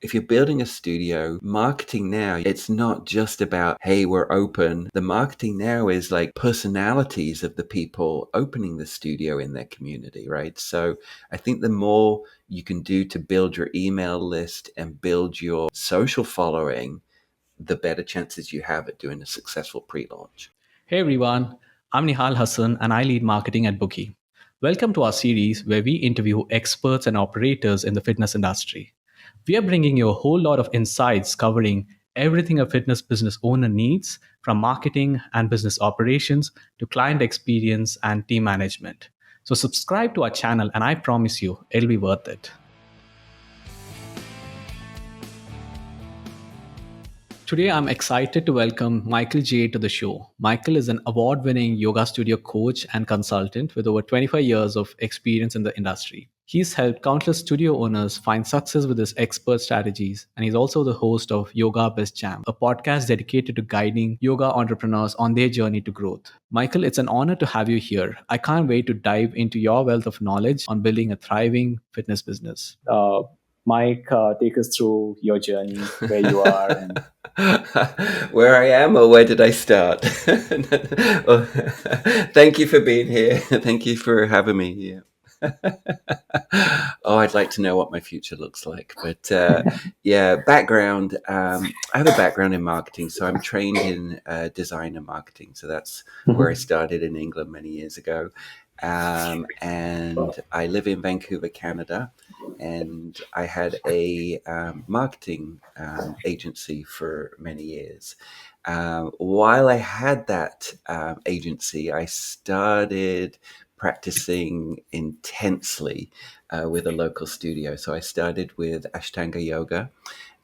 if you're building a studio, marketing now, it's not just about, hey, we're open. The marketing now is like personalities of the people opening the studio in their community, right? So I think the more you can do to build your email list and build your social following, the better chances you have at doing a successful pre-launch. Hey everyone, I'm Nihal Hassan and I lead marketing at Bookie. Welcome to our series where we interview experts and operators in the fitness industry. We are bringing you a whole lot of insights covering everything a fitness business owner needs, from marketing and business operations to client experience and team management. So, subscribe to our channel and I promise you it'll be worth it. Today, I'm excited to welcome Michael J. to the show. Michael is an award winning yoga studio coach and consultant with over 25 years of experience in the industry. He's helped countless studio owners find success with his expert strategies, and he's also the host of Yoga Best Jam, a podcast dedicated to guiding yoga entrepreneurs on their journey to growth. Michael, it's an honor to have you here. I can't wait to dive into your wealth of knowledge on building a thriving fitness business. Mike, take us through your journey, where you are, and where I am, or where did I start? Well, thank you for being here. Thank you for having me here. Oh, I'd like to know what my future looks like. But yeah, background. I have a background in marketing, so I'm trained in design and marketing. So that's where I started in England many years ago. And I live in Vancouver, Canada. And I had a marketing agency for many years. While I had that agency, I started practicing intensely with a local studio. So I started with Ashtanga Yoga,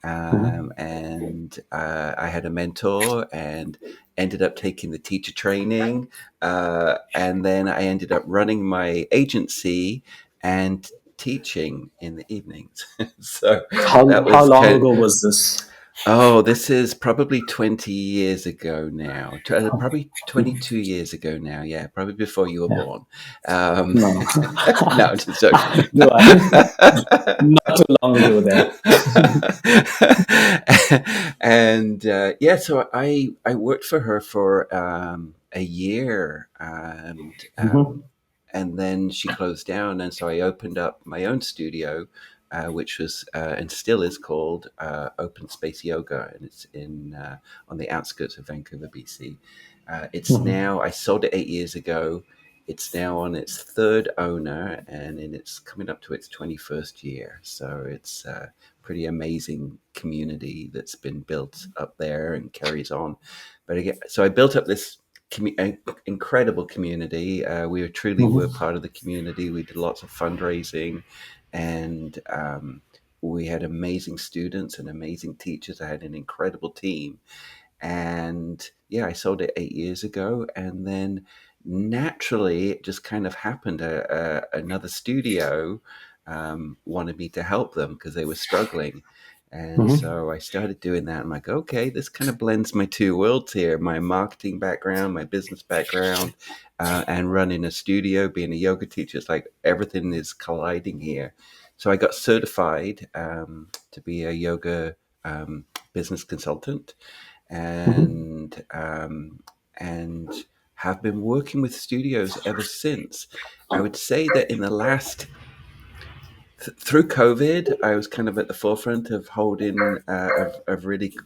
and I had a mentor and ended up taking the teacher training. And then I ended up running my agency and teaching in the evenings. So that how was long kind ago was this? Oh, this is probably 20 years ago now. Probably 22 years ago now. Yeah, probably before you were Yeah. born. No, No, I'm just joking. no, not too long ago then. And yeah, so I worked for her for a year, and then she closed down, and so I opened up my own studio, which was and still is called Open Space Yoga, and it's in on the outskirts of Vancouver, BC. It's now I sold it 8 years ago. It's now on its third owner, and it's coming up to its 21st year. So it's a pretty amazing community that's been built up there and carries on. But again, so I built up this incredible community. We truly were part of the community. We did lots of fundraising, and we had amazing students and amazing teachers. I had an incredible team, and yeah, I sold it 8 years ago, and then naturally, it just kind of happened. Another studio wanted me to help them because they were struggling. And so I started doing that. I'm like, okay, this kind of blends my two worlds here, my marketing background, my business background, and running a studio, being a yoga teacher. It's like everything is colliding here. So I got certified to be a yoga business consultant, and have been working with studios ever since. I would say that in the last through COVID, I was kind of at the forefront of holding of really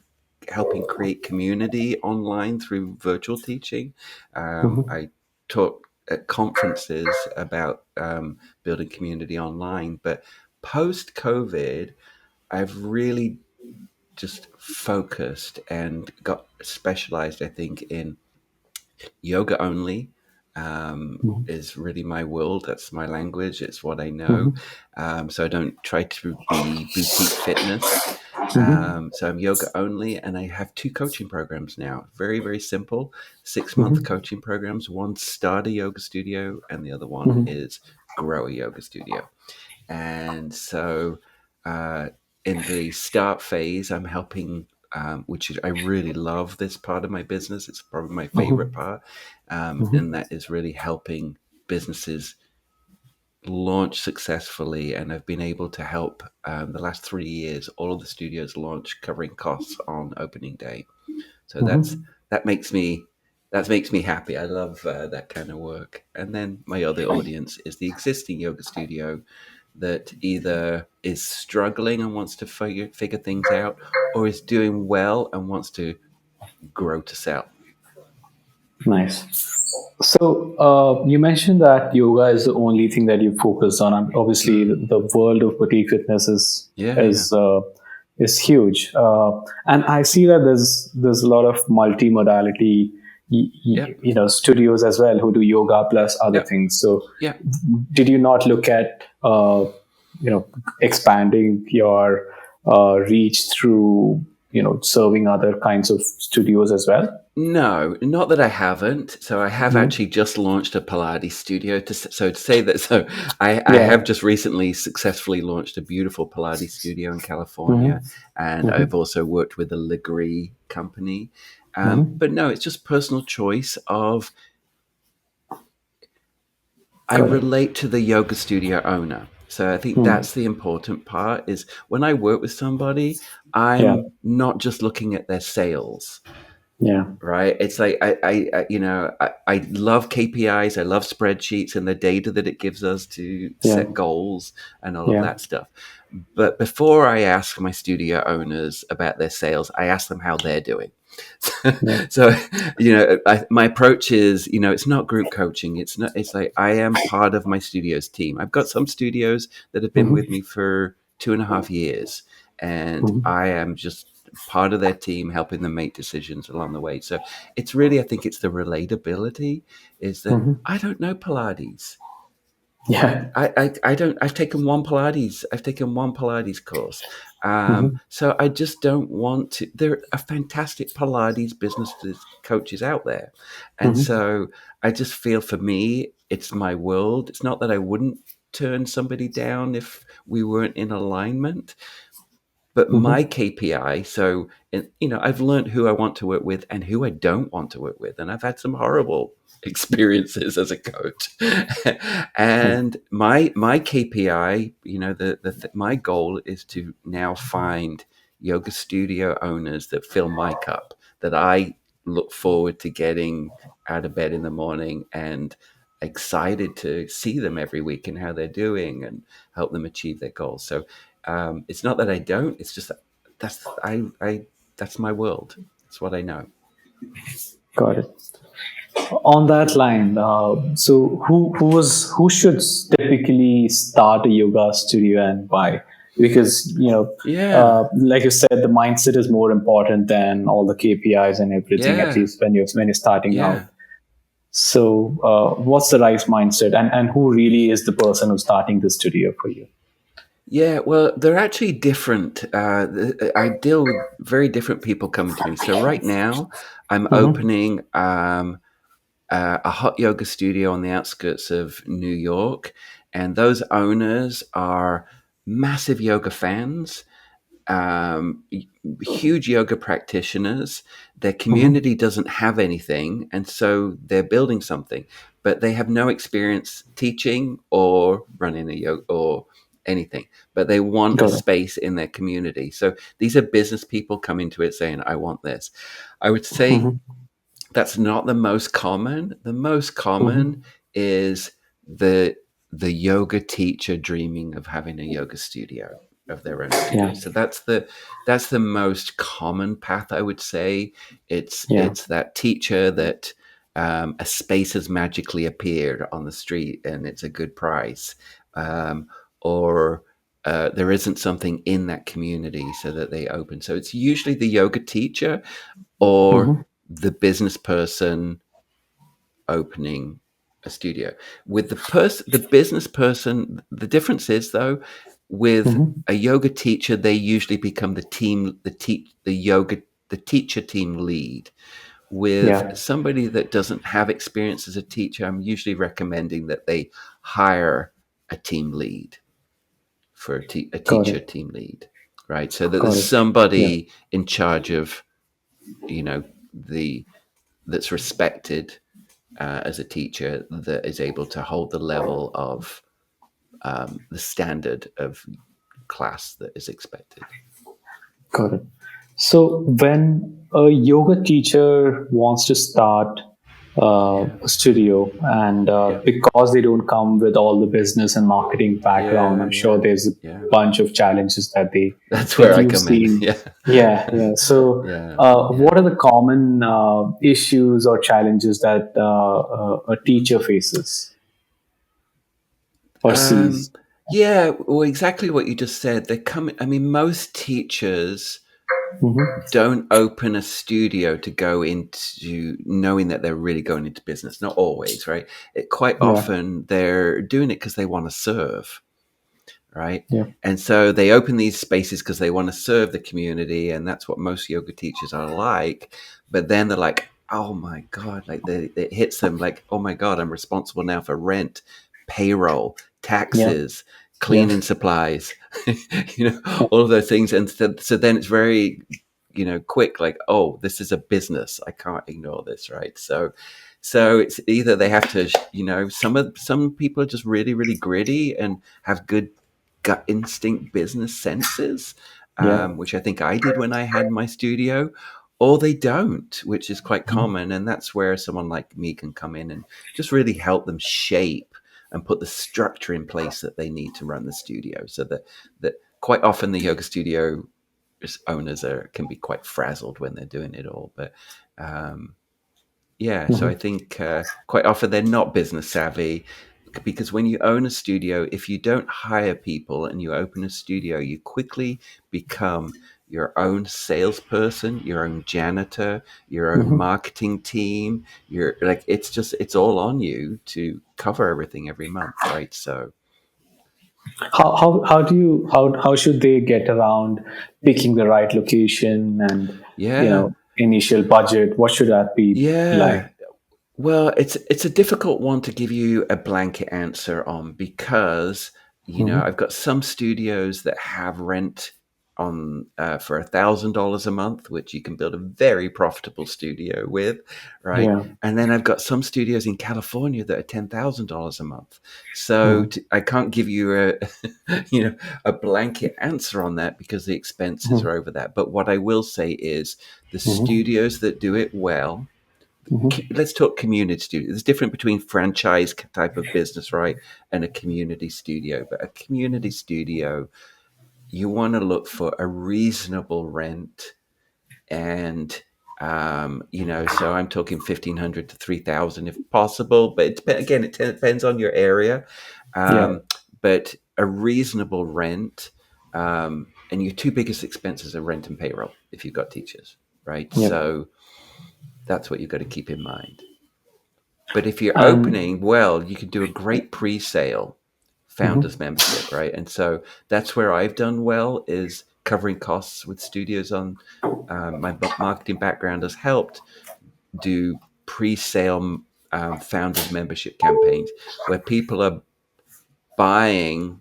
helping create community online through virtual teaching. I taught at conferences about building community online, but post COVID, I've really just focused and got specialized, I think, in yoga only. Is really my world. That's my language. It's what I know. So I don't try to be boutique fitness. So I'm yoga only, and I have two coaching programs now. Very, very simple 6-month coaching programs. One, start a yoga studio, and the other one is grow a yoga studio. And so in the start phase, I'm helping, which is, I really love this part of my business. It's probably my favorite part. And that is really helping businesses launched successfully, and I've been able to help the last 3 years all of the studios launch, covering costs on opening day. So Hmm. that makes me that makes me happy. I love that kind of work. And then my other audience is the existing yoga studio that either is struggling and wants to figure things out, or is doing well and wants to grow to sell. Nice. So you mentioned that yoga is the only thing that you focus on. And obviously, Mm. the world of boutique fitness Yeah, yeah, is uh, is huge, and I see that there's a lot of multi-modality, yeah, studios as well who do yoga plus other yeah, things. So, yeah. did you not look at expanding your reach through serving other kinds of studios as well? No, not that I haven't. So I have Mhm. actually just launched a Pilates studio. So to say that, so I have Yeah. just recently successfully launched a beautiful Pilates studio in California, Hmm. and Hmm. I've also worked with a Legree company. Hmm. But no, it's just personal choice of I Got it. relate to the yoga studio owner. So I think Hmm. that's the important part is when I work with somebody, Yeah. I'm not just looking at their sales, Yeah. right? It's like I love KPIs, I love spreadsheets and the data that it gives us to Yeah. set goals and all of Yeah. that stuff. But before I ask my studio owners about their sales, I ask them how they're doing. Yeah. So, my approach is, it's not group coaching. It's not. It's like I am part of my studio's team. I've got some studios that have been Hmm. with me for 2.5 years, and Hmm. I am just part of their team, helping them make decisions along the way. So it's really, I think it's the relatability is that Hmm. I don't know Pilates. Yeah. I don't. I've taken one Pilates course. Hmm. So I just don't want to. There are fantastic Pilates business coaches out there, and Hmm. so I just feel for me, it's my world. It's not that I wouldn't turn somebody down if we weren't in alignment, but my Hmm. KPI. So, I've learned who I want to work with and who I don't want to work with, and I've had some horrible experiences as a coach. Yeah. And my KPI, my goal is to now find yoga studio owners that fill my cup, that I look forward to getting out of bed in the morning and excited to see them every week and how they're doing and help them achieve their goals. So it's not that I don't. It's just that that's my world. That's what I know. Got it. On that line, so who should typically start a yoga studio and why? Because Yeah, like you said, the mindset is more important than all the KPIs and everything. At yeah, least when you're starting out. yeah, So, what's the right mindset, and who really is the person who's starting the studio for you? yeah. Well, they're actually different. I deal with very different people coming to me. So right now, I'm Mm-hmm. opening a hot yoga studio on the outskirts of New York, and those owners are massive yoga fans, um, huge yoga practitioners. Their Mm-hmm. community doesn't have anything, and so they're building something, but they have no experience teaching or running a yoga or anything. But they want a Got it. space in their community. So these are business people coming to it saying, "I want this." I would say Mm-hmm. that's not the most common. The most common Mm-hmm. is the the yoga teacher dreaming of having a yoga studio of their own studio. Yeah. So that's the most common path, I would say. Yeah. It's that teacher that a space has magically appeared on the street and it's a good price, or there isn't something in that community so that they open. So it's usually the yoga teacher or Mm-hmm. the business person opening a studio. With the business person, the difference is though, with Mm-hmm. a yoga teacher, they usually become the teacher team lead. With Yeah. somebody that doesn't have experience as a teacher, I'm usually recommending that they hire a team lead for a Got teacher it. team lead, right? So that Got there's it. Yeah. somebody in charge of, you know, the that's respected as a teacher that is able to hold the level of the standard of class that is expected. Got it. So when a yoga teacher wants to start Yeah, a studio, and yeah, because they don't come with all the business and marketing background, yeah, I'm sure yeah, there's a yeah. bunch of challenges That's where that I you've come in. seen. Yeah, Yeah, yeah. So, yeah, yeah. what are the common issues or challenges that a teacher faces or Um, sees? yeah, well, exactly what you just said. They come. I mean, most teachers Hmm. don't open a studio to go into knowing that they're really going into business. Not always, right? Quite Yeah, often they're doing it because they want to serve, right? yeah, And so they open these spaces because they want to serve the community, and that's what most yoga teachers are like. But then they're like, "Oh my god!" Like it hits them like, "Oh my god, I'm responsible now for rent, payroll, yeah, taxes, yeah, cleaning supplies, all of those things." And so then it's very, quick. Like, "Oh, this is a business. I can't ignore this," right? So it's either they have to, some people are just really, really gritty and have good gut instinct business senses, yeah. which I think I did when I had my studio, or they don't, which is quite Mhm. common. And that's where someone like me can come in and just really help them shape and put the structure in place that they need to run the studio. So that quite often the yoga studio owners can be quite frazzled when they're doing it all. But um, yeah, so I Mhm. think quite often they're not business savvy because when you own a studio, if you don't hire people and you open a studio, you quickly become your own salesperson, your own janitor, your own Mhm. marketing team. You're like it's all on you to cover everything every month, right? So How should they get around picking the right location and yeah, initial budget? What should that be like? yeah. Well, it's a difficult one to give you a blanket answer on because Hmm. I've got some studios that have rent on for $1,000 a month, which you can build a very profitable studio with, right? Yeah. And then I've got some studios in California that are $10,000 a month. So Hmm. I can't give you a a blanket answer on that because the expenses are Hmm. over that. But what I will say is the Hmm. studios that do it well, Hmm. let's talk community studio. There's difference between franchise type of business, right, and a community studio. But a community studio, you want to look for a reasonable rent, and so I'm talking 1,500 to 3,000 if possible. But again, it depends on your area. Yeah. Um, but a reasonable rent, and your two biggest expenses are rent and payroll if you've got teachers, right? Yeah. So that's what you've got to keep in mind. But if you're And opening, well, you could do a great pre-sale founders mhm. membership, right? And so that's where I've done well is covering costs with studios on my marketing background has helped do pre-sale founders membership campaigns where people are buying,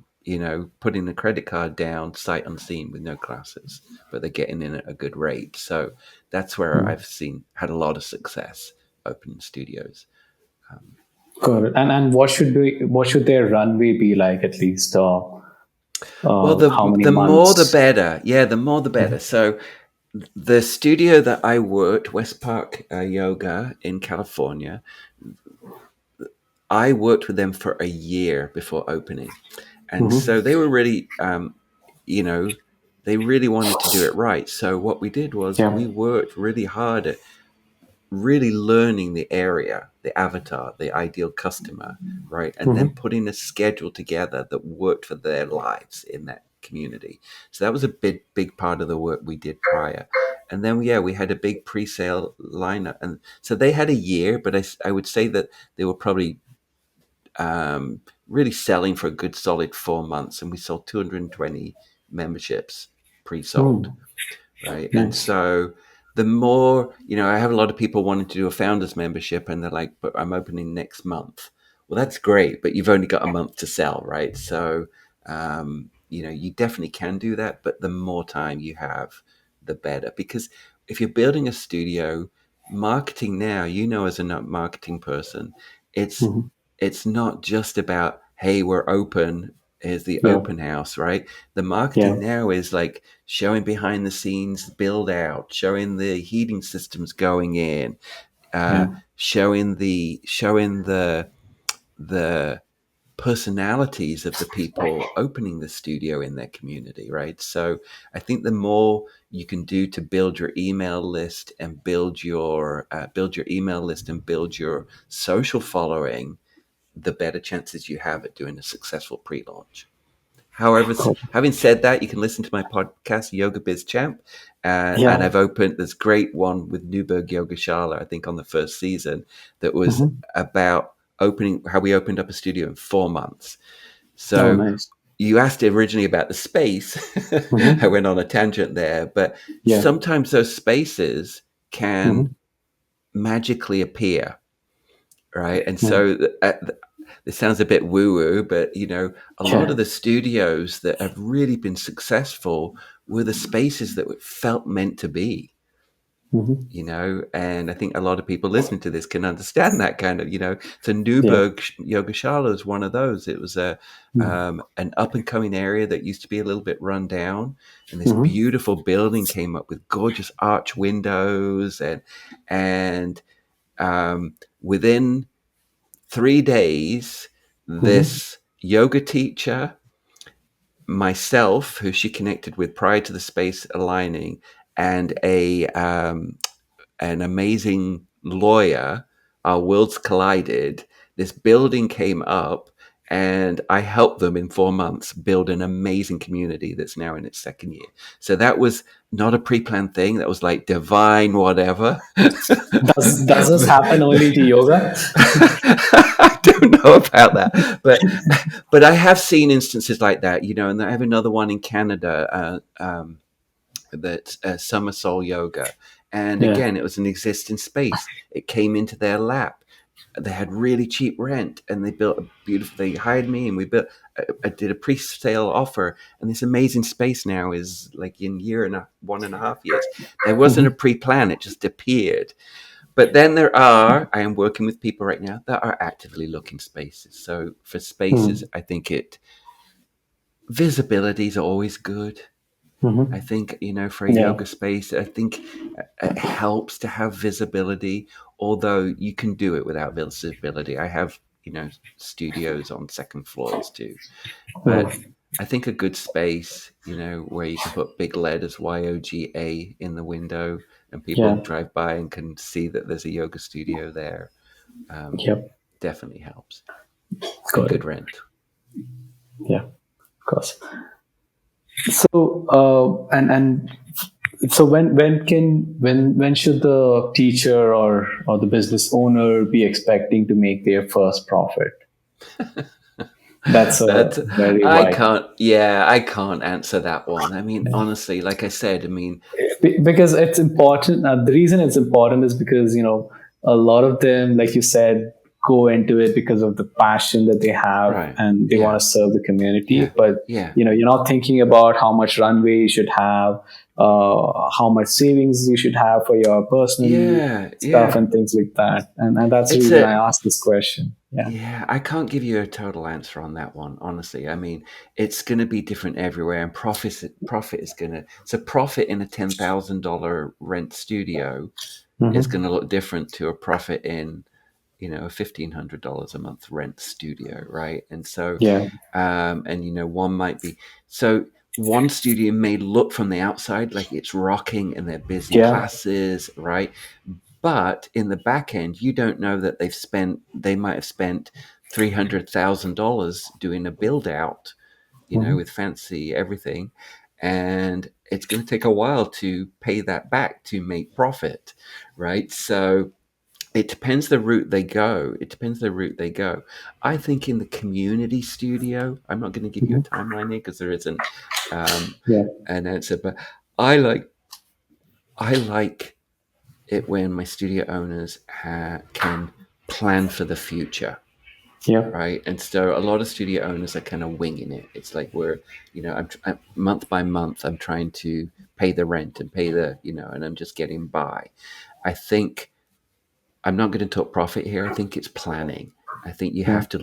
putting the credit card down sight unseen with no classes, but they're getting in at a good rate. So that's where I've had a lot of success opening studios. Um, Got it. And what should their runway be like at least? Well, How many the more the months? better. Yeah, the more the better. So the studio that I worked, West Park Yoga in California, I worked with them for a year before opening, and so Hmm. they were really, you know, they really wanted to do it right. So what we did was Yeah. we worked really hard at really learning the area, the avatar, the ideal customer, right? And then Hmm. putting a schedule together that worked for their lives in that community. So that was a big part of the work we did prior. And then, yeah, we had a big pre sale lineup. And so they had a year, but I would say that they were probably really selling for a good solid 4 months. And we sold 220 memberships pre sold, Mm. right? And Nice. so the more, I have a lot of people wanting to do a founder's membership and they're like, but I'm opening next month. Well, that's great, but you've only got a month to sell, right? So, you definitely can do that, but the more time you have, the better. Because if you're building a studio, marketing now, as a marketing person, it's Hmm. it's not just about, hey, we're open. is the Yeah. open house, right? The Yeah. marketing now is like showing behind the scenes build out, showing the heating systems going in, Yeah. showing the personalities of the people opening the studio in their community, right? So I think the more you can do to build your email list and build your email list and build your social following, the better chances you have at doing a successful pre-launch. However, having said that, you can listen to my podcast, Yoga Biz Champ, and Yeah. I've opened this great one with Newberg Yogashala, I think, on the first season, that was Hmm. about opening how we opened up a studio in 4 months. Oh, So nice. you asked originally about the space. I Hmm. went on a tangent there, but Yeah. sometimes those spaces can Hmm. magically appear, right? And Yeah. so this sounds a bit woo woo, but a lot Yeah. of the studios that have really been successful were the spaces that felt meant to be. Hmm. And I think a lot of people listening to this can understand that kind of, so Yeah. Newberg Yogashala is one of those. It was an up and coming area that used to be a little bit run down, and this Hmm. beautiful building came up with gorgeous arch windows, and within 3 days, Hmm. this yoga teacher, myself, who she connected with prior to the space aligning, and a an amazing lawyer, our worlds collided. This building came up, and I helped them in 4 months build an amazing community that's now in its second year. So that was not a pre-planned thing. That was like divine whatever. Does this happen only to yoga? I don't know about that, but I have seen instances like that, and I have another one in Canada, that Summer Soul Yoga, and Yeah. again, it was an existing space. It came into their lap. They had really cheap rent, and they built a beautiful. They hired me, and we built. I did a pre-sale offer, and this amazing space now is like in 1.5 years. There wasn't a Hmm. pre-plan; it just appeared. But then I am working with people right now that are actively looking spaces. So for spaces, I think visibility is always good. I Hmm. think, for a Yeah. yoga space, I think it helps to have visibility, although you can do it without visibility. I have, studios on second floors too. Yeah. But I think a good space, where you can put big letters YOGA in the window and people Yeah. drive by and can see that there's a yoga studio there, um, Yep. definitely helps. And Got good it. rent. Yeah. Of course. So and so when should the teacher or the business owner be expecting to make their first profit? That's a That very I wide. can't. Yeah, I can't answer that one. I mean, honestly, like I said, I mean, Because it's important. The reason it's important is because a lot of them, like you said, go into it because of the passion that they have right? and they want Yeah, to serve the community. yeah, But yeah, you're not thinking about how much runway you should have, how much savings you should have for your personal yeah, stuff yeah. and things like that. And that's the It's reason I a asked this question. Yeah. Yeah. I can't give you a total answer on that one, honestly. I mean, it's going to be different everywhere, and profit is going to profit in a $10,000 rent studio is Hmm. going to look different to a profit in a $1,500 a month rent studio, right? And so, Yeah. and one might be so. One studio may look from the outside like it's rocking and they're busy Yeah. classes, right? But in the back end, you don't know that they might have spent $300,000 doing a build out, Hmm. with fancy everything. And it's going to take a while to pay that back to make profit, right? So it depends the route they go. It depends the route they go. I think in the community studio, I'm not going to give you a Hmm. timeline here because there isn't Yeah. an answer, but I like I like it when my studio owners can plan for the future, Yeah. right? And so a lot of studio owners are kind of winging it. It's like I'm month by month, I'm trying to pay the rent and pay and I'm just getting by. I think I'm not going to talk profit here. I think it's planning. I think you Yeah. have to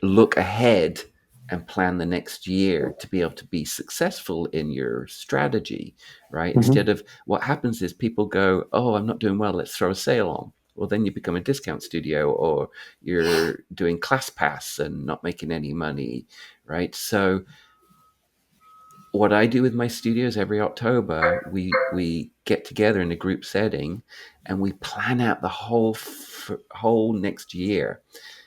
look ahead and plan the next year to be able to be successful in your strategy, right? Mm-hmm. Instead of what happens is people go, oh, I'm not doing well, let's throw a sale on. Well, then you become a discount studio, or you're doing class pass and not making any money, right? So what I do with my studios every October, we get together in a group setting and we plan out the whole next year.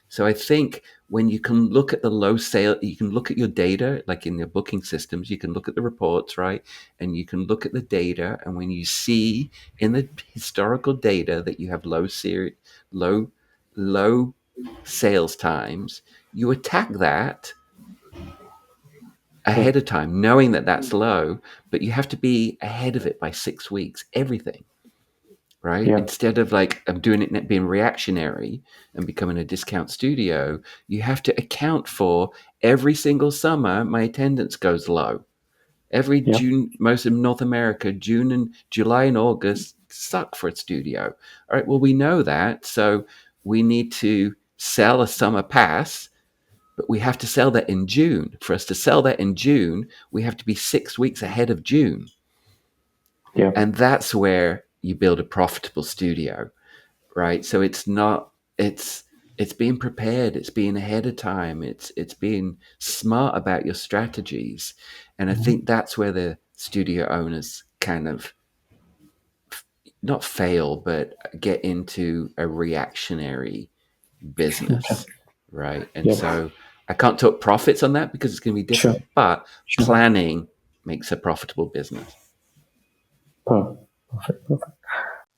So I think when you can look at the low sale, you can look at your data, like in your booking systems, you can look at the reports, right? And you can look at the data. And when you see in the historical data that you have low, low sales times, you attack that Yeah. ahead of time, knowing that that's low, but you have to be ahead of it by 6 weeks, everything, right? Yeah. Instead of like I'm doing it being reactionary and becoming a discount studio, you have to account for every single summer my attendance goes low. Every Yeah. June, most of North America, June and July and August suck for a studio. All right, well, we know that. So we need to sell a summer pass, but we have to sell that in June. For us to sell that in June, we have to be 6 weeks ahead of June. Yeah. And that's where you build a profitable studio, right? So it's being prepared, it's being ahead of time, it's being smart about your strategies. And I think that's where the studio owners kind of not fail, but get into a reactionary Okay. business, right? And Yeah. so I can't talk profits on that because it's going to be Sure. different, but Sure. planning makes a profitable business. Perfect. Perfect.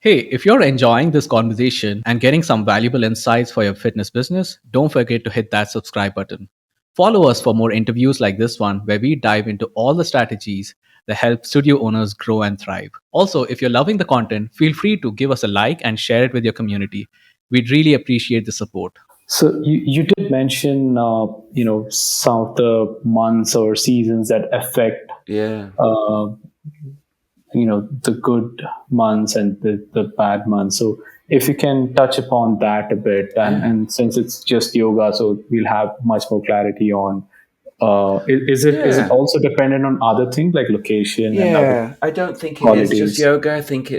Hey, if you're enjoying this conversation and getting some valuable insights for your fitness business, don't forget to hit that subscribe button. Follow us for more interviews like this one, where we dive into all the strategies that help studio owners grow and thrive. Also, if you're loving the content, feel free to give us a like and share it with your community. We'd really appreciate the support. So you did mention some of the months or seasons that affect Yeah. uh, the good months and the bad months. So if you can touch upon that a bit, and, Yeah. and since it's just yoga, so we'll have much more clarity on. Is it Yeah. also dependent on other things like location and other Yeah, I don't think it is just holidays? yoga. I think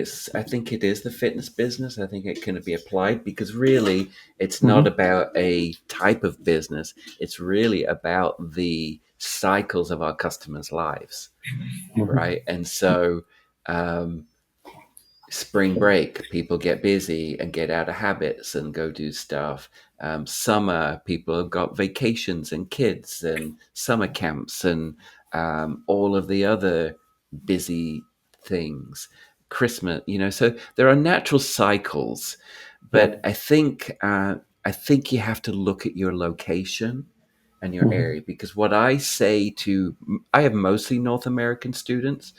it is the fitness business. I think it can be applied because really it's not Mm-hmm. about a type of business. It's really about the cycles of our customers' lives, Mm-hmm. right? And so um, spring break, people get busy and get out of habits and go do stuff. Summer, people have got vacations and kids and summer camps and all of the other busy things. Christmas, so there are natural cycles, Yeah. but I think you have to look at your location and your Mm-hmm. area because what I say to I have mostly North American students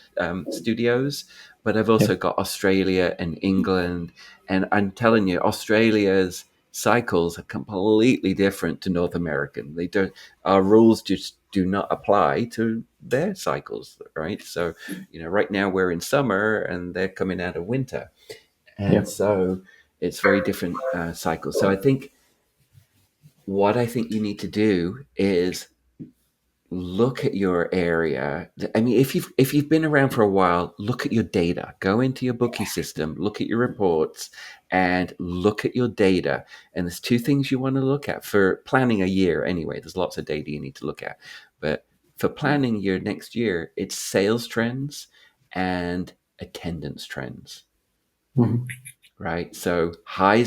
studios, but I've Yeah. also got Australia and England. And I'm telling you, Australia's cycles are completely different to North American. They don't, our rules just do not apply to their cycles, right? So, right now we're in summer and they're coming out of winter. Yeah. And so it's very different cycles. So what I think you need to do is look at your area. I mean, if you've been around for a while, look at your data. Go into your booking system, look at your reports, and look at your data. And there's two things you want to look at for planning a year. Anyway, there's lots of data you need to look at, but for planning your next year, it's sales trends and attendance trends. Mm-hmm. Right? So high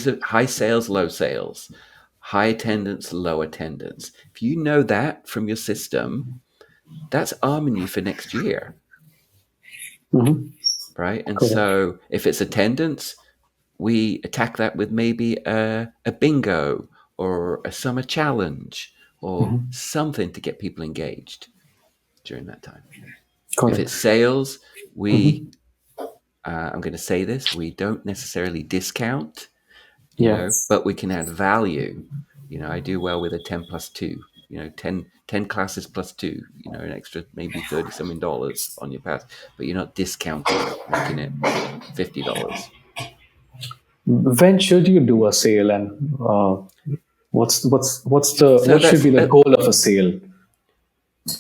sales, low sales, high attendance, low attendance. If you know that from your system, that's arming you for next year, Mm-hmm. right? And Correct. so if it's attendance, we attack that with maybe a bingo or a summer challenge or Mm-hmm. something to get people engaged during that time. If Correct. it's sales, we Mm-hmm. I'm going to say this, we don't necessarily discount, Yeah. but we can add value. I do well with a 10 plus 2, 10 classes plus 2, an extra maybe 30 something dollars on your pass, but you're not discounting it, making it $50. When should you do a sale, and what's the So what should that's be the goal of a sale?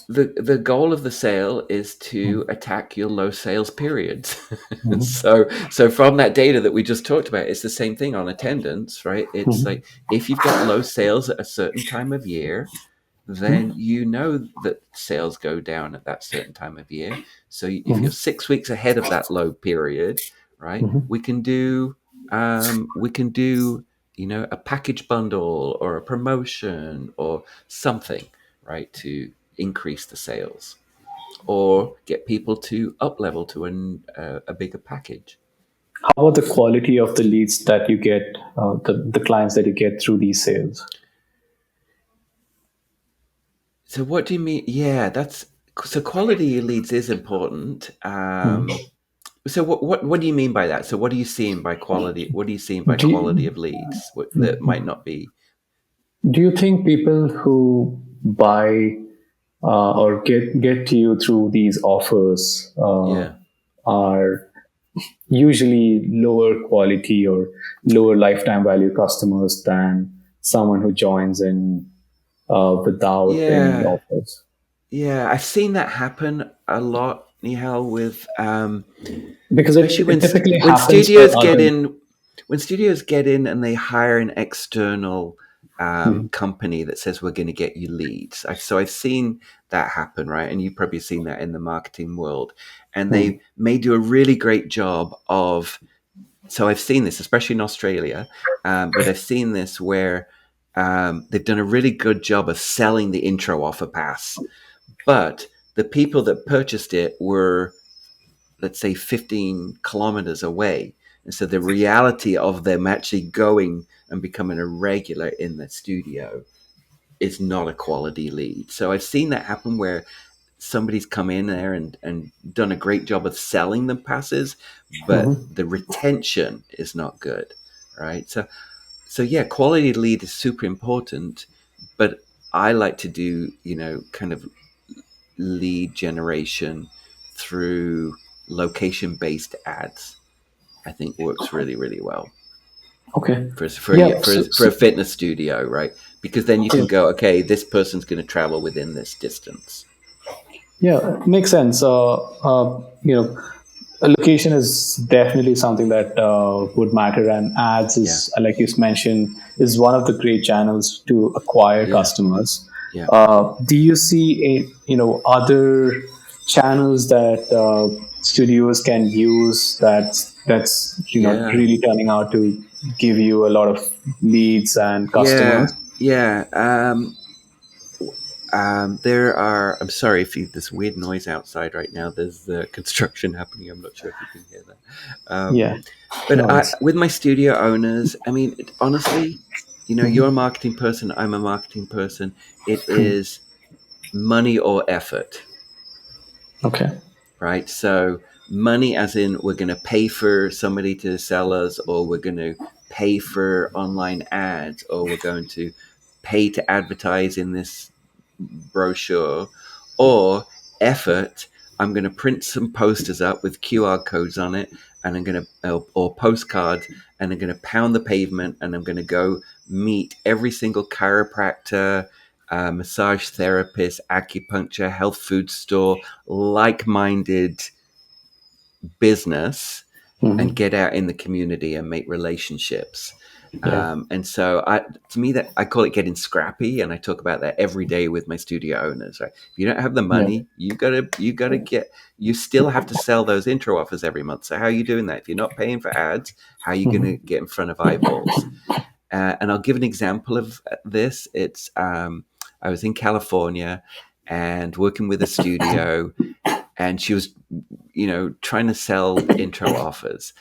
the goal of the sale is to attack your low sales periods. Mhm. So from that data that we just talked about, it's the same thing on attendance, right? It's Mhm. like if you've got low sales at a certain time of year, then you know that sales go down at that certain time of year. So if Mhm. you're 6 weeks ahead of that low period, right, Mhm. we can do a package bundle or a promotion or something, right, to increase the sales or get people to up level to a bigger package. How about the quality of the leads that you get, the clients that you get through these sales? So what do you mean? Yeah, that's so quality leads is important. Mhm. So what do you mean by that? So what are you seeing by quality? What are you seeing by Do quality you, of leads that might not be? do you think people who buy or get to you through these offers Yeah, are usually lower quality or lower lifetime value customers than someone who joins in without any yeah, offers? yeah. I've seen that happen a lot, Nihal, with Because especially it typically when happens for studios get other. in and they hire an external Mhm. company that says we're going to get you leads. I've seen that happen, right? And you've probably seen that in the marketing world, and Mhm. they may do a really great job of. So I've seen this, especially in Australia, but I've seen this where they've done a really good job of selling the intro offer pass, but the people that purchased it were, let's say, 15 kilometers away. And so the reality of them actually going and becoming a regular in the studio is not a quality lead. So I've seen that happen where somebody's come in there and done a great job of selling them passes, but Mhm. the retention is not good. Right. So yeah, quality lead is super important, but I like to do, kind of lead generation through location based ads. I think works really, really well Okay. for Yeah. for a fitness studio, right? Because then you can So go, okay, this person's going to travel within this distance. yeah, makes sense. A location is definitely something that would matter, and ads Yeah, is, like you mentioned, is one of the great channels to acquire yeah, customers. yeah, Do you see other channels that studios can use that's yeah, really turning out to give you a lot of leads and yeah, customers? yeah. There are. I'm sorry if this weird noise outside right now. There's construction happening. I'm not sure if you can hear that. Um, Yeah, no But worries. with my studio owners, I mean, honestly, you're a Mhm. marketing person. I'm a marketing person. It is money or effort, Okay. right? So money, as in we're going to pay for somebody to sell us, or we're going to pay for online ads, or we're going to pay to advertise in this brochure, or effort. I'm going to print some posters up with QR codes on it, and I'm going to, or postcards, and I'm going to pound the pavement, and I'm going to go meet every single chiropractor, massage therapist, acupuncture, health food store, like minded business, and Mhm. get out in the community and make relationships. Yeah. And so, to me, that I call it getting scrappy, and I talk about that every day with my studio owners. Right? If you don't have the Yeah. money, you gotta get. You still have to sell those intro offers every month. So how are you doing that? If you're not paying for ads, how are you going to Mhm. get in front of eyeballs? And I'll give an example of this. It's I was in California and working with a studio, and she was, trying to sell intro offers.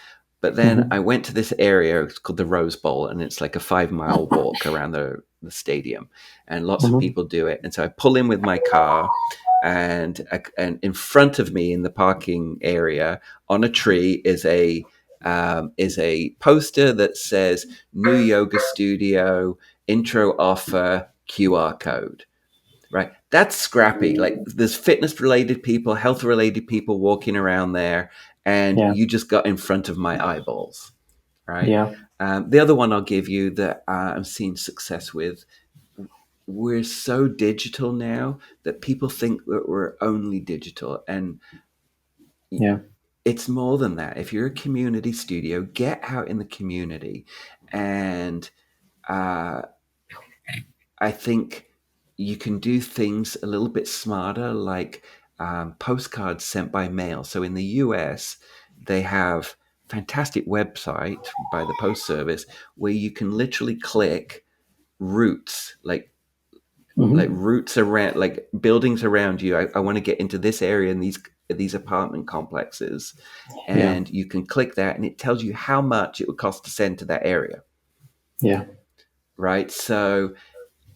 But then I Mhm. went to this area, it's called the Rose Bowl, and it's like a 5 mile walk around the stadium, and lots of Mhm. people do it. And so I pull in with my car, and in front of me in the parking area on a tree is a poster that says "New Yoga Studio Intro Offer QR Code." Right, that's scrappy. Like there's fitness related people, health related people walking around there, and Yeah. you just got in front of my eyeballs. Right. Yeah. The other one I'll give you that I'm seeing success with, we're so digital now that people think that we're only digital, and Yeah. it's more than that. If you're a community studio, get out in the community, and uh, I think you can do things a little bit smarter, like postcards sent by mail. So in the US, they have fantastic website by the post service where you can literally click routes, like Hmm. routes around, like buildings around you. I want to get into this area in these apartment complexes, Yeah. and you can click that, and it tells you how much it would cost to send to that area, Yeah. right? So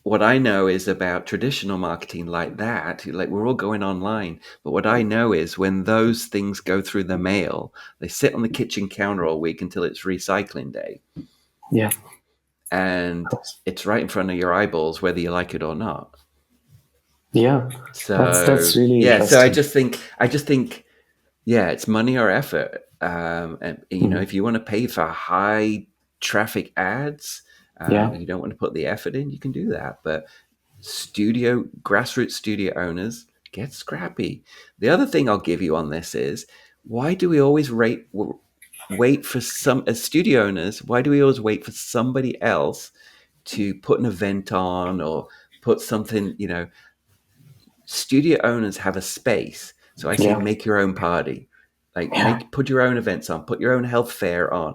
what I know is about traditional marketing like that, like we're all going online. But what I know is when those things go through the mail, they sit on the kitchen counter all week until it's recycling day. Yeah. And it's right in front of your eyeballs, whether you like it or not. Yeah. That's So really yeah, so interesting. I just think, yeah, it's money or effort. And you know, Hmm. if you want to pay for high traffic ads, Yeah. you don't want to put the effort in, you can do that. But grassroots studio owners, get scrappy. The other thing I'll give you on this is, why do we always wait for some, as studio owners, why do we always wait for somebody else to put an event on or put something, you know? Studio owners have a space, so I say Yeah. make your own party. Like Yeah. put your own events on, put your own health fair on.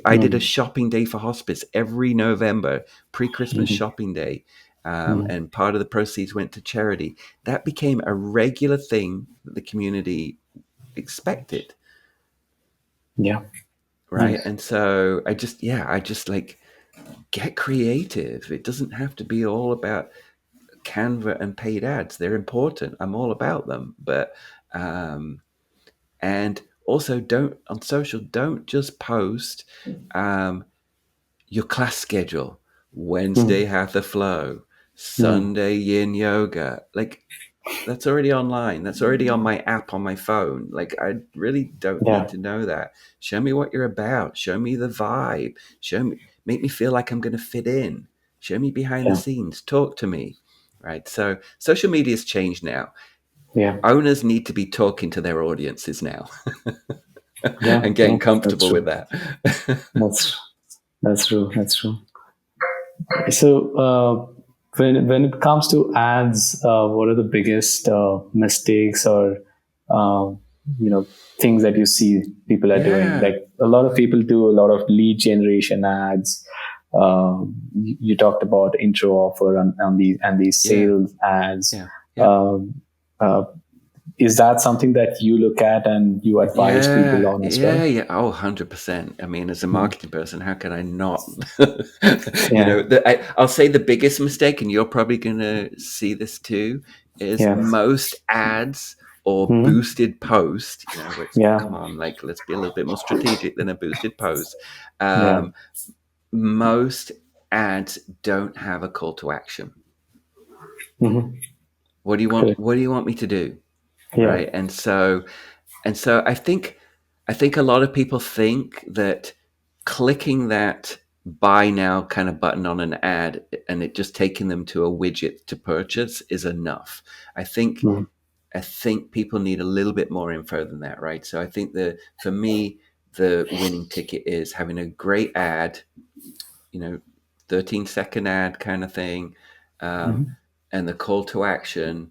I did a Mm. shopping day for hospice every November, pre-Christmas Hmm. shopping day, Mm. and part of the proceeds went to charity. That became a regular thing that the community expected, Yeah. right? Nice. And so I just like, get creative. It doesn't have to be all about Canva and paid ads. They're important. I'm all about them, but um, and also, don't on social, don't just post um, your class schedule. Wednesday Mm. hatha flow, Mm. Sunday yin yoga. Like, that's already online. That's already on my app on my phone. Like, I really don't need Yeah. to know that. Show me what you're about. Show me the vibe. Make me feel like I'm going to fit in. Show me behind the Yeah. scenes. Talk to me. Right. So social media's changed now. Yeah. Owners need to be talking to their audiences now Yeah. and Yeah. getting That's comfortable with true. that. That's true. That's true. So, when it comes to ads, what are the biggest mistakes or uh, things that you see people are doing? Yeah. Like a lot of people do a lot of lead generation ads. You talked about intro offer on these Yeah. sales ads. Yeah. Yeah. Um, uh, is that something that you look at and you advise people Yeah, on as yeah, well? yeah. Oh, 100%. I mean, as a Mm. marketing person, how can I not? Yeah. I'll say the biggest mistake, and you're probably going to see this too, is Yeah. most ads or Mhm. boosted post, which, Yeah. come on, like, let's be a little bit more strategic than a boosted post. Yeah. Um, most ads don't have a call to action. Hmm. What do you want? Correct. What do you want me to do? Yeah. Right. And so I think a lot of people think that clicking that buy now kind of button on an ad and it just taking them to a widget to purchase is enough. I think Mhm. I think people need a little bit more info than that, right? So I think for me, the winning ticket is having a great ad, you know, 13-second ad kind of thing, um, Mhm. and the call to action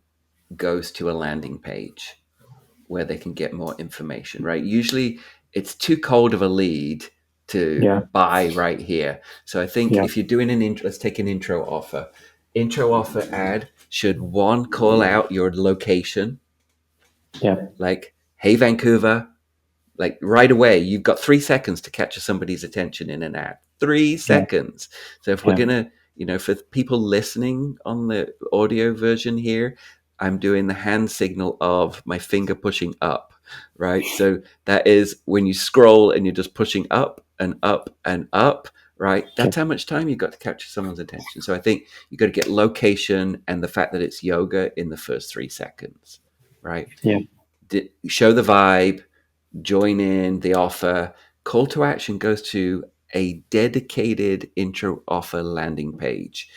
goes to a landing page where they can get more information, right? Usually it's too cold of a lead to Yeah. buy right here. So I think Yeah. if you're doing let's take an intro offer. Intro offer ad should, one, call out your location, Yeah. like, hey, Vancouver, like right away. You've got 3 seconds to capture somebody's attention in an ad. Three Yeah. seconds. So if we're Yeah. gonna, for people listening on the audio version here, I'm doing the hand signal of my finger pushing up, right? So that is when you scroll and you're just pushing up and up and up, right? Okay. That's how much time you've got to capture someone's attention. So I think you got to get location and the fact that it's yoga in the first 3 seconds, right? Yeah. Show the vibe, join in the offer. Call to action goes to a dedicated intro offer landing page.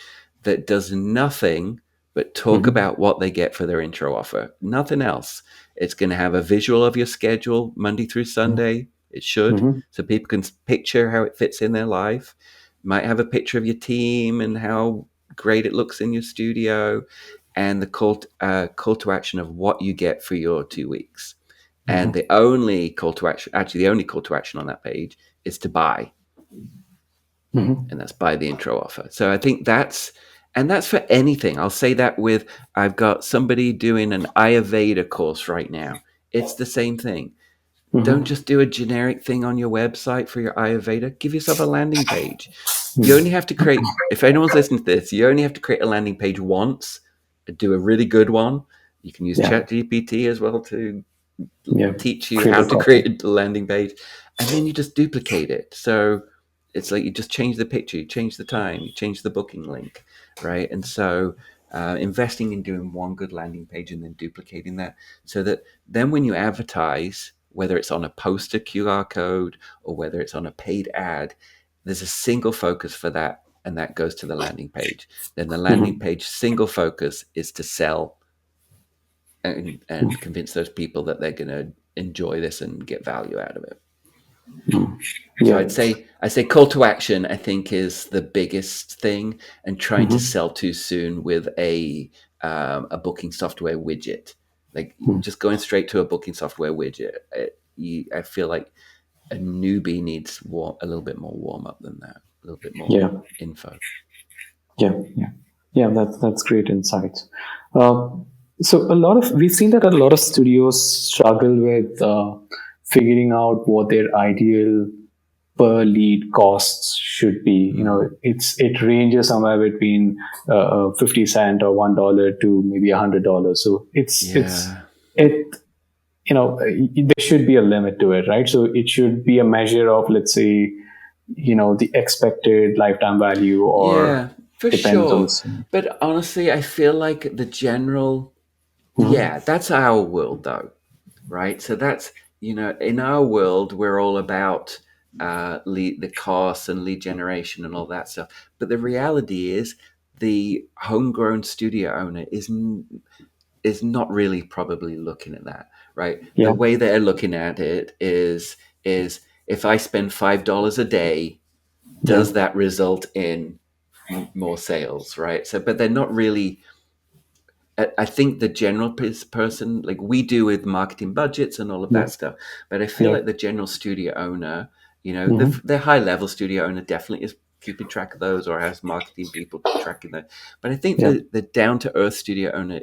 that does nothing but talk about what they get for their intro offer. Nothing else. It's going to have a visual of your schedule Monday through Sunday. It should, so people can picture how it fits in their life. Might have a picture of your team and how great it looks in your studio, and the call to action of what you get for your 2 weeks. And the only call to action, actually, the only call to action on that page is to buy, and that's buy the intro offer. So I think that's for anything. I'll say that with, I've got somebody doing an Ayurveda course right now. It's the same thing. Don't just do a generic thing on your website for your Ayurveda. Give yourself a landing page. You only have to create, if anyone's listening to this, you only have to create a landing page once, do a really good one. You can use ChatGPT as well to teach you how to create a landing page, and then you just duplicate it. So it's like you just change the picture, you change the time, you change the booking link, right? And so investing in doing one good landing page and then duplicating that, so that then when you advertise, whether it's on a poster QR code or whether it's on a paid ad, there's a single focus for that, and that goes to the landing page. Then the landing page single focus is to sell and convince those people that they're going to enjoy this and get value out of it. So I'd say call to action, I think, is the biggest thing, and trying to sell too soon with a booking software widget, like just going straight to a booking software widget. I feel like a newbie needs a little bit more warm up than that, a little bit more info. That's great insights. So we've seen that a lot of studios struggle with figuring out what their ideal per lead costs should be. It ranges somewhere between 50 cents or $1 to maybe $100. So there should be a limit to it, right? So it should be a measure of, let's say, the expected lifetime value, or for sure. But honestly, I feel like the general, that's our world though, right? So that's, in our world, we're all about the costs and lead generation and all that stuff. But the reality is, the homegrown studio owner is not really probably looking at that, right? The way they're looking at it is if I spend $5 a day, does that result in more sales, right? So, but they're not really. I think the general person, like we do with marketing budgets and all of that stuff, but I feel like the general studio owner, the high level studio owner definitely is keeping track of those, or has marketing people tracking that. But I think the down to earth studio owner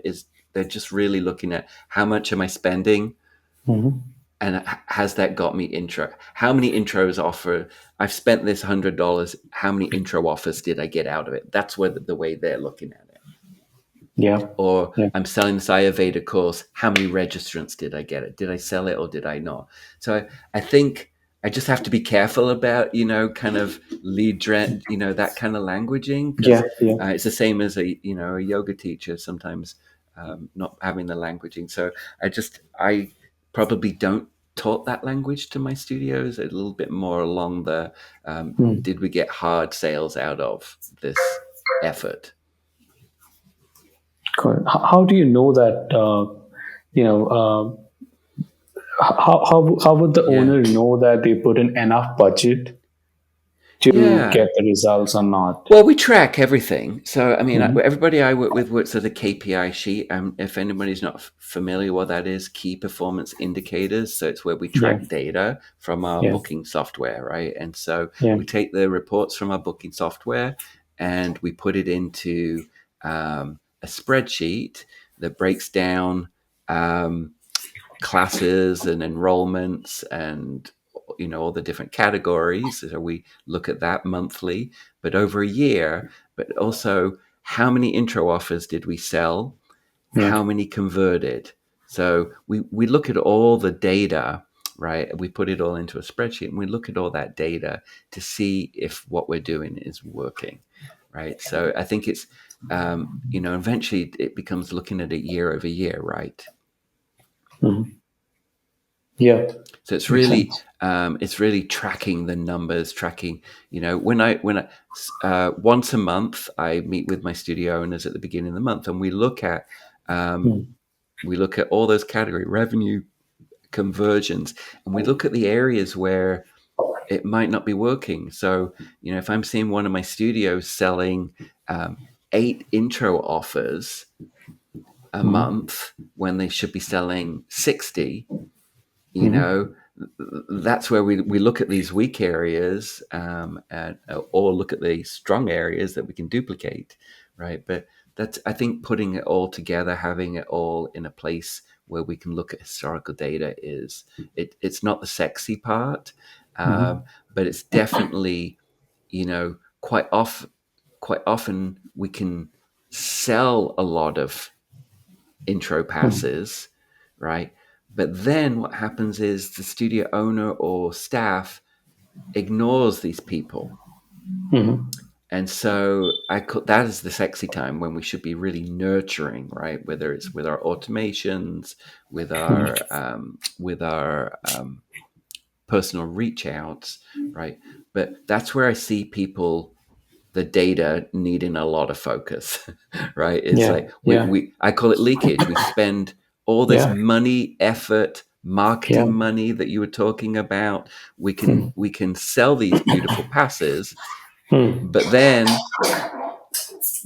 they're just really looking at how much am I spending, and has that got me intro? How many intros offer? I've spent this $100. How many intro offers did I get out of it? That's where the way they're looking at it. Or I'm selling this Ayurveda course. How many registrants did I get it? Did I sell it or did I not? So I think I just have to be careful about, kind of lead gen, that kind of languaging, because it's the same as a yoga teacher sometimes not having the languaging. So I probably don't taught that language to my studios, a little bit more along the did we get hard sales out of this effort? How do you know that? How would the owner know that they put in enough budget to get the results or not? Well, we track everything. So, I mean, everybody I work with works with a KPI sheet. If anybody's not familiar what that is, key performance indicators. So it's where we track data from our booking software, right? And so we take the reports from our booking software and we put it into a spreadsheet that breaks down classes and enrollments and all the different categories. So we look at that monthly, but over a year. But also, how many intro offers did we sell? How many converted? So we look at all the data, right? We put it all into a spreadsheet, and we look at all that data to see if what we're doing is working, right? So I think it's eventually it becomes looking at it year over year, right? Yeah. So it's Makes really sense. tracking the numbers, tracking, once a month I meet with my studio owners at the beginning of the month, and Mm. we look at all those category revenue, conversions, and we look at the areas where it might not be working. So, if I'm seeing one of my studios selling 8 intro offers a month when they should be selling 60, you know, that's where we look at these weak areas, or look at the strong areas that we can duplicate, right? But that's, I think, putting it all together, having it all in a place where we can look at historical data it's not the sexy part, but it's definitely, quite often we can sell a lot of intro passes, right? But then what happens is the studio owner or staff ignores these people. And so that is the sexy time when we should be really nurturing, right? Whether it's with our automations, with our personal reach outs, right? But that's where I see people, the data needing a lot of focus, right? It's Yeah. like Yeah. I call it leakage. We spend all this Yeah. money, effort, Yeah. marketing money that you were talking about. We can sell these beautiful passes, but then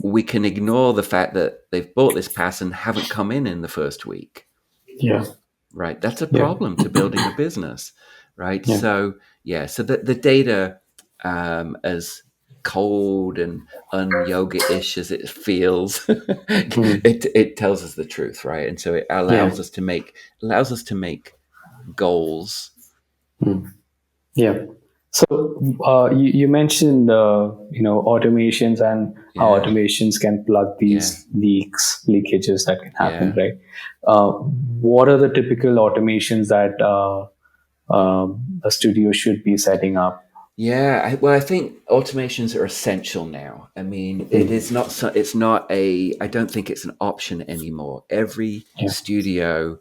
we can ignore the fact that they've bought this pass and haven't come in the first week. Yeah. Right, that's a Yeah. problem to building a business, right? Yeah. So so the data, as cold and un-yoga-ish as it feels, it tells us the truth, right? And so it Yeah. allows us to make goals. Yeah. So you mentioned automations and how Yeah, automations can plug yeah, these leakages that can happen, yeah. right? What are the typical automations that a studio should be setting up? Yeah, I think automations are essential now. I mean, it is not. It's not a. I don't think it's an option anymore. Every Yeah. studio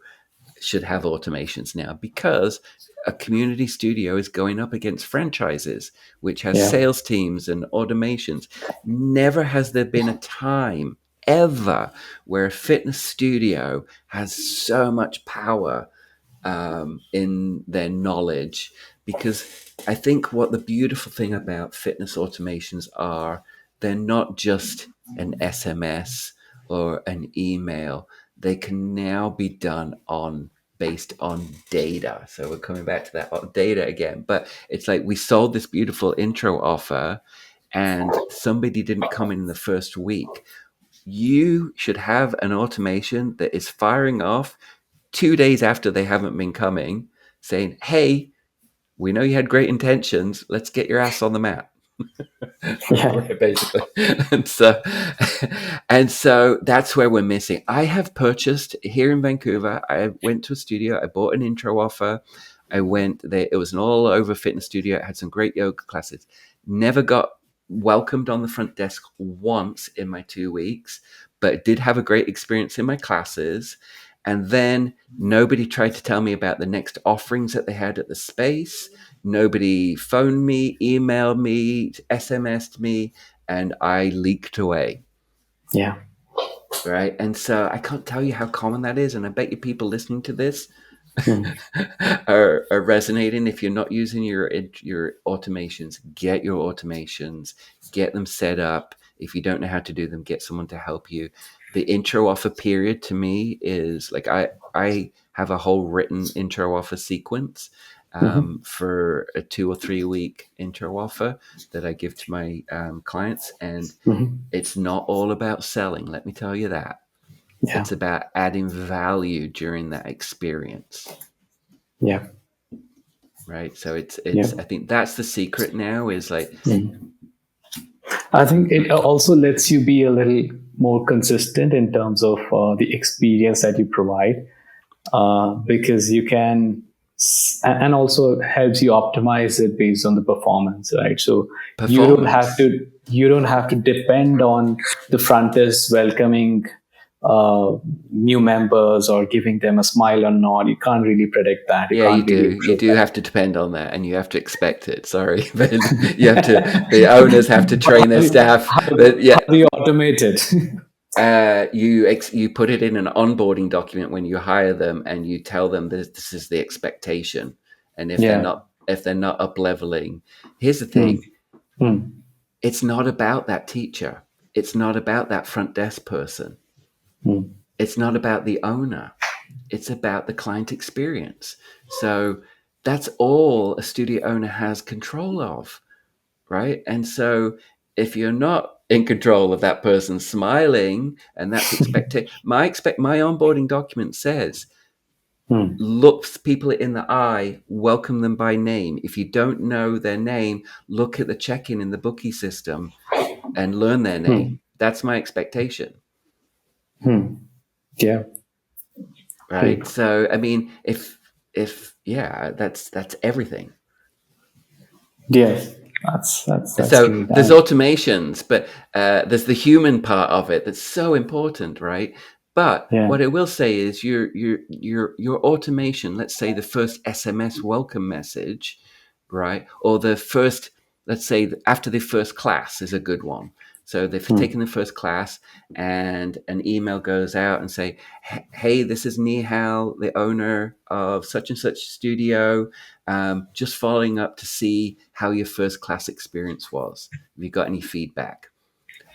should have automations now, because a community studio is going up against franchises, which has Yeah. sales teams and automations. Never has there been a time ever where a fitness studio has so much power in their knowledge, because I think what the beautiful thing about fitness automations are, they're not just an SMS or an email. They can now be done based on data. So we're coming back to that data again. But it's like we sold this beautiful intro offer and somebody didn't come in the first week. You should have an automation that is firing off 2 days after they haven't been coming, saying, "Hey, we know you had great intentions. Let's get your ass on the mat." Yeah. Right, basically. And so, that's where we're missing. I have purchased here in Vancouver. I went to a studio. I bought an intro offer. I went there. It was an all over fitness studio. It had some great yoga classes. Never got welcomed on the front desk once in my 2 weeks, but did have a great experience in my classes. And then nobody tried to tell me about the next offerings that they had at the space. Nobody phoned me, emailed me, SMS'd me, and I leaked away. Yeah. Right. And so I can't tell you how common that is. And I bet you people listening to this are resonating. If you're not using your automations, get your automations, get them set up. If you don't know how to do them, get someone to help you. The intro offer period to me is like, I have a whole written intro offer sequence for a 2 or 3 week intro offer that I give to my clients. And it's not all about selling. Let me tell you that. Yeah. It's about adding value during that experience. Yeah. Right. So it's Yeah. I think that's the secret now, is like, I think it also lets you be a little more consistent in terms of the experience that you provide, because you can, and also helps you optimize it based on the performance, right? So performance. you don't have to depend on the front desk welcoming new members or giving them a smile or nod. You can't really predict that. You Yeah, you can't really do. You improve do that. have to depend on that, and you have to expect it. Sorry, but you have to. The owners have to train their staff. But How yeah, do you automate it? you put it in an onboarding document when you hire them, and you tell them this is the expectation. And Yeah. if they're not up leveling, here's the Hmm. thing: Hmm. it's not about that teacher. It's not about that front desk person. Hmm. It's not about the owner. It's about the client experience. So that's all a studio owner has control of, right? And so if you're not in control of that person smiling, and that's expected, my onboarding document says, Hmm. look people in the eye, welcome them by name. If you don't know their name, look at the check-in in the bookie system and learn their Hmm. name. That's my expectation, Hmm. Yeah. right? Great. So I mean, if yeah, that's everything. Yes. That's So great. there's automations, but there's the human part of it that's so important, right? But Yeah. what I will say is your automation. Let's say the first SMS welcome message, right, or the first, let's say after the first class is a good one. So they've Hmm. taken the first class, and an email goes out and say, "Hey, this is Nihal, the owner of such and such studio. Just following up to see how your first class experience was. Have you got any feedback?"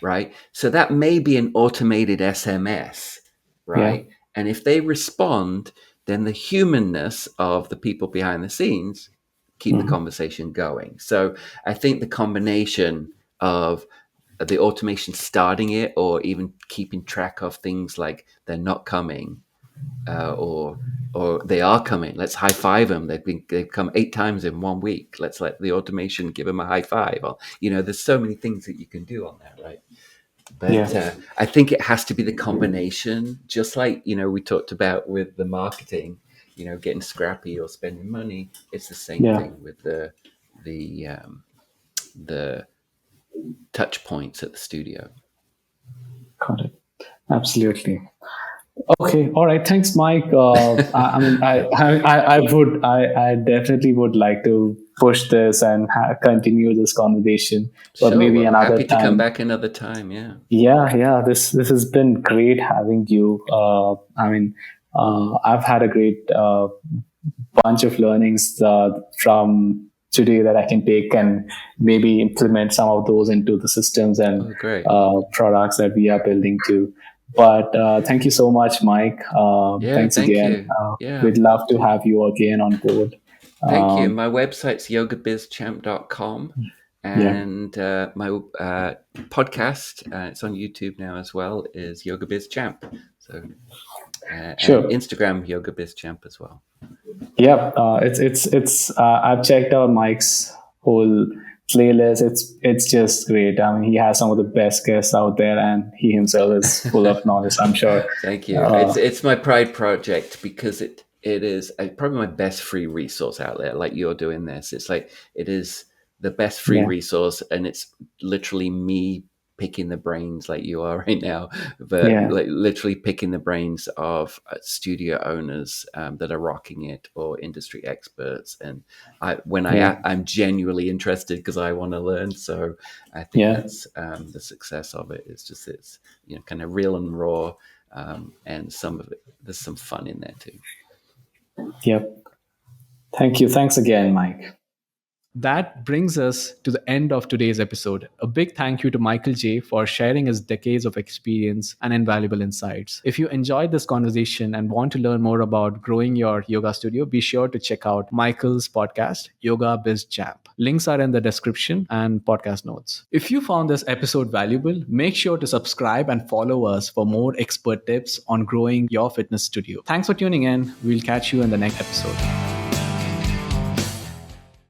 Right? So that may be an automated SMS, Yeah. right? And if they respond, then the humanness of the people behind the scenes keep the Hmm. conversation going. So I think the combination of the automation starting it, or even keeping track of things like they're not coming, or they are coming. Let's high five them. They've come 8 times in 1 week. Let's let the automation give them a high five. Or, there's so many things that you can do on that, right? But Yeah. I think it has to be the combination, just like we talked about with the marketing. Getting scrappy or spending money. It's the same Yeah. thing with the touch points at the studio. Got it. Absolutely. Okay. All right. Thanks, Mike. I mean, I definitely would like to push this and continue this conversation, but Sure. maybe Well, another happy to come time. back another time. Yeah. Yeah. Yeah. This has been great having you. I mean, I've had a great bunch of learnings from today that I can take and maybe implement some of those into the systems and Oh, great. products that we are building too. But thank you so much, Mike. Yeah. Thanks Thank again. you. Yeah. We'd love to have you again on board. Thank you. Um, My website's yogabizchamp.com, yeah, and my podcast, it's on YouTube now as well, is Yoga Biz Champ. So, and sure. Instagram Yoga Biz Champ as well. Yep. It's. I've checked out Mike's whole playlist. It's just great. I mean, he has some of the best guests out there, and he himself is full of knowledge, I'm sure. Thank you. Uh, It's my pride project, because it is probably my best free resource out there. Like you're doing this, it's like it is the best free yeah. resource, and it's literally me picking the brains like you are right now, but Yeah. like literally picking the brains of studio owners that are rocking it, or industry experts. And Yeah. I'm genuinely interested because I want to learn. So I think Yeah. that's the success of it. It's kind of real and raw, and some of it, there's some fun in there too. Yep. Thank you. Thanks again, Mike. That brings us to the end of today's episode. A big thank you to Michael J for sharing his decades of experience and invaluable insights. If you enjoyed this conversation and want to learn more about growing your yoga studio, be sure to check out Michael's podcast, Yoga Biz Champ. Links are in the description and podcast notes. If you found this episode valuable, make sure to subscribe and follow us for more expert tips on growing your fitness studio. Thanks for tuning in. We'll catch you in the next episode.